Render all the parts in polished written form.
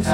Hey,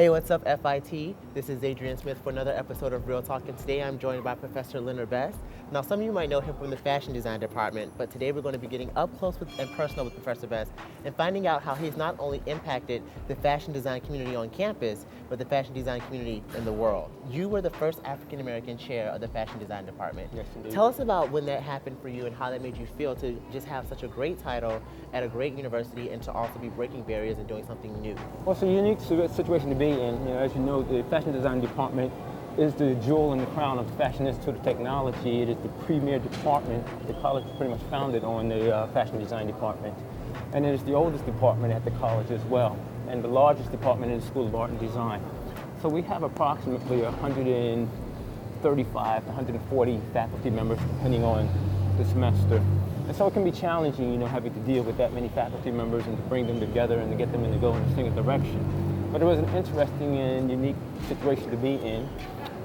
what's up, FIT? This is Zadrian Smith for another episode of Real Talk, and today I'm joined by Professor Leonard Bess. Now, some of you might know him from the fashion design department, but today we're going to be getting up close and personal with Professor Bess and finding out how he's not only impacted the fashion design community on campus, but the fashion design community in the world. You were the first African-American chair of the fashion design department. Yes, indeed. Tell us about when that happened for you and how that made you feel to just have such a great title at a great university and to also be breaking barriers and doing something new. Well, it's a unique situation to be in. As you know, the fashion design department is the jewel in the crown of the Fashion Institute of Technology. It is the premier department. The college is pretty much founded on the fashion design department. And it is the oldest department at the college as well, and the largest department in the School of Art and Design. So we have approximately 135 to 140 faculty members, depending on the semester. And so it can be challenging, having to deal with that many faculty members and to bring them together and to get them to go in a single direction. But it was an interesting and unique situation to be in,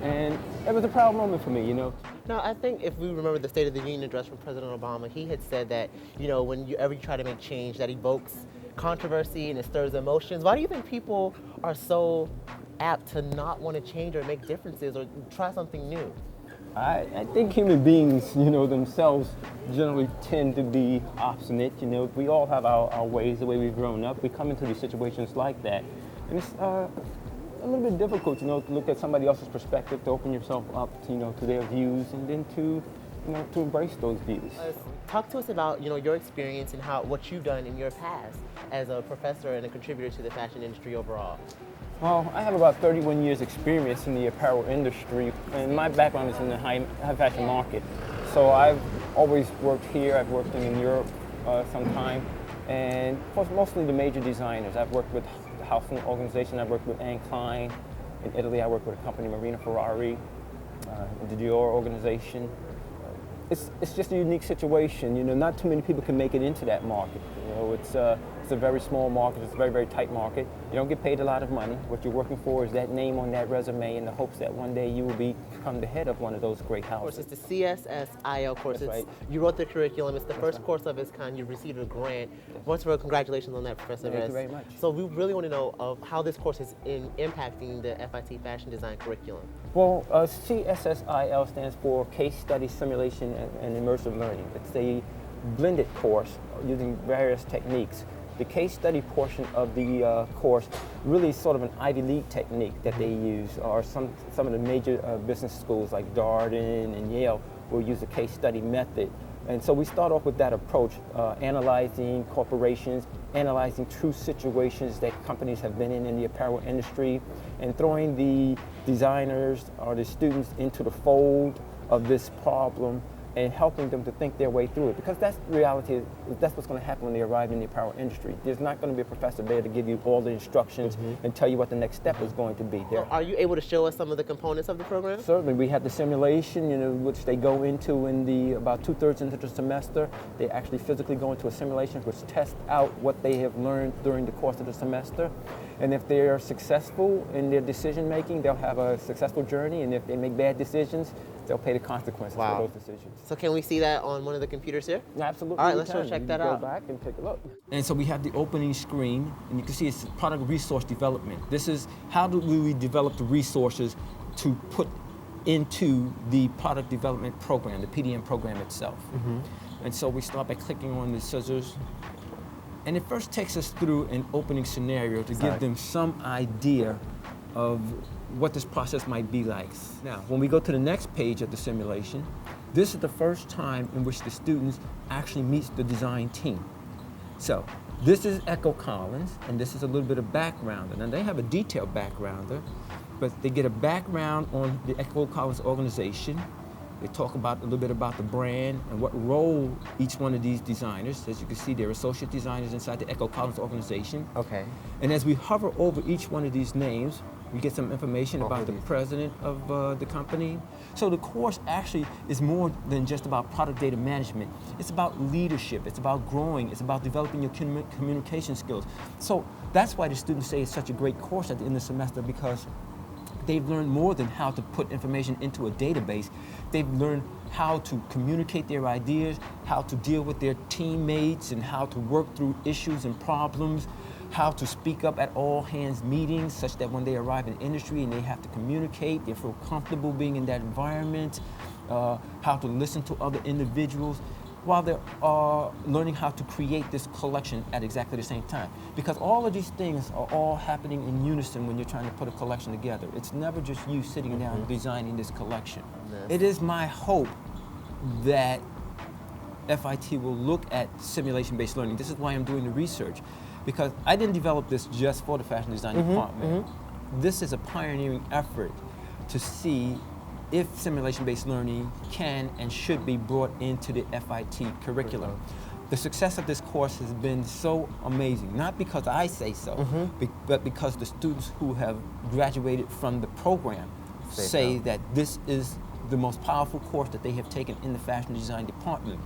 and it was a proud moment for me, Now, I think if we remember the State of the Union address from President Obama, he had said that, when you ever try to make change, that evokes controversy and it stirs emotions. Why do you think people are so apt to not want to change or make differences or try something new? I think human beings, themselves generally tend to be obstinate. We all have our ways, the way we've grown up. We come into these situations like that. And it's a little bit difficult, to look at somebody else's perspective, to open yourself up, to their views, and then to embrace those views. Talk to us about, your experience and what you've done in your past as a professor and a contributor to the fashion industry overall. Well, I have about 31 years experience in the apparel industry, and my background is in the high fashion market. So I've always worked here. I've worked in Europe sometime, and of course mostly the major designers. I've worked with the Household organization. I've worked with Anne Klein. In Italy, I worked with a company, Marina Ferrari, the Dior organization. It's just a unique situation. Not too many people can make it into that market. It's a very small market. It's a very, very tight market. You don't get paid a lot of money. What you're working for is that name on that resume in the hopes that one day you will become the head of one of those great houses. Of course, it's the CSSIL course. That's right. You wrote the curriculum. It's the first course of its kind. You've received a grant. Once more, congratulations on that, Professor Bess. Thank you very much. So we really want to know of how this course is impacting the FIT fashion design curriculum. Well, CSSIL stands for Case Study Simulation and Immersive Learning. It's a blended course using various techniques. The case study portion of the course really is sort of an Ivy League technique that they use, or some of the major business schools like Darden and Yale will use a case study method. And so we start off with that approach, analyzing corporations, analyzing true situations that companies have been in the apparel industry, and throwing the designers or the students into the fold of this problem and helping them to think their way through it. Because that's the reality, that's what's going to happen when they arrive in the apparel industry. There's not going to be a professor there to give you all the instructions and tell you what the next step is going to be. Are you able to show us some of the components of the program? Certainly. We have the simulation, which they go into in about 2/3 into the semester. They actually physically go into a simulation which tests out what they have learned during the course of the semester. And if they are successful in their decision making, they'll have a successful journey. And if they make bad decisions, they'll pay the consequences for those decisions. So can we see that on one of the computers here? Absolutely. All right, let's go check that out. Go back and take a look. And so we have the opening screen, and you can see it's product resource development. This is how do we develop the resources to put into the product development program, the PDM program itself. And so we start by clicking on the scissors. And it first takes us through an opening scenario to give them some idea of what this process might be like. Now, when we go to the next page of the simulation, this is the first time in which the students actually meets the design team. So this is Echo Collins, and this is a little bit of background. And they have a detailed backgrounder, but they get a background on the Echo Collins organization. They talk about a little bit about the brand and what role each one of these designers, as you can see, they're associate designers inside the Echo Collins organization. Okay. And as we hover over each one of these names, We get some information about the these. president of the company. So the course actually is more than just about product data management. It's about leadership. It's about growing. It's about developing your communication skills. So that's why the students say it's such a great course at the end of the semester, because they've learned more than how to put information into a database. They've learned how to communicate their ideas, how to deal with their teammates, and how to work through issues and problems, how to speak up at all hands meetings such that when they arrive in industry and they have to communicate, they feel comfortable being in that environment, how to listen to other individuals, while they're learning how to create this collection at exactly the same time. Because all of these things are all happening in unison when you're trying to put a collection together. It's never just you sitting down designing this collection. Yes. It is my hope that FIT will look at simulation-based learning. This is why I'm doing the research, because I didn't develop this just for the fashion design department. This is a pioneering effort to see if simulation-based learning can and should be brought into the FIT curriculum. The success of this course has been so amazing, not because I say so, but because the students who have graduated from the program say that this is the most powerful course that they have taken in the fashion design department.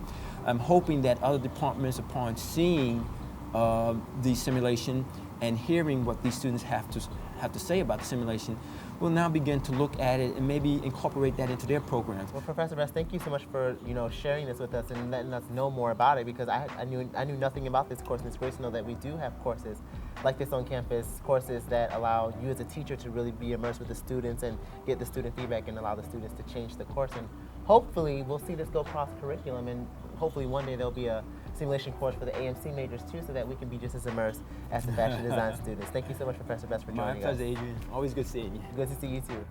I'm hoping that other departments, upon seeing the simulation and hearing what these students have to say about the simulation, will now begin to look at it and maybe incorporate that into their programs. Well, Professor Bess, thank you so much for sharing this with us and letting us know more about it, because I knew nothing about this course, and it's great to know that we do have courses like this on campus, courses that allow you as a teacher to really be immersed with the students and get the student feedback and allow the students to change the course. And hopefully we'll see this go cross curriculum, and hopefully one day there'll be a simulation course for the AMC majors too, so that we can be just as immersed as the fashion design students. Thank you so much, Professor Bess, for joining us. My pleasure, Adrian. Always good seeing you. Good to see you too.